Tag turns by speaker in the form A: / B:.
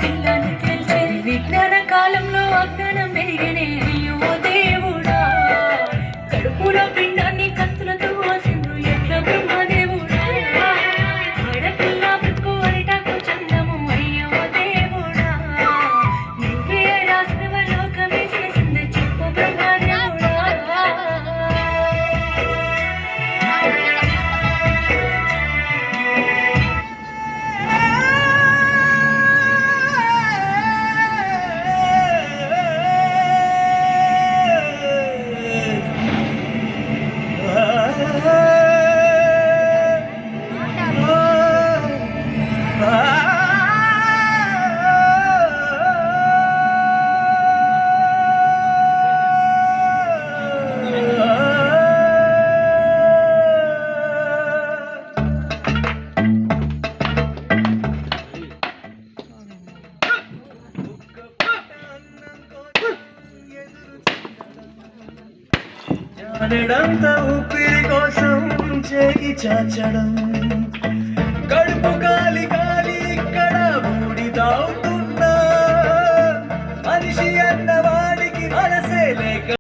A: పిల్లని తేల్చేది విజ్ఞాన కాలంలో అజ్ఞానం పెరిగనే అయ్యో దేవుడా కడుపులో పిండాన్ని కత్తులతో ఆసిండ్రు ఎట్ల బ్రహ్మదేవుడా ఆడపిల్ల బ్రతుకు అరిటాకు చందము అయ్యో దేవుడా నువ్వే రాసినవ లోకమే చేసింది చెప్పు బ్రహ్మదేవుడా
B: అనడంత ఊపిరి కోసం చేయి చాచడం కడుపు కాలి కాలి ఇక్కడ బూడిదవుతూ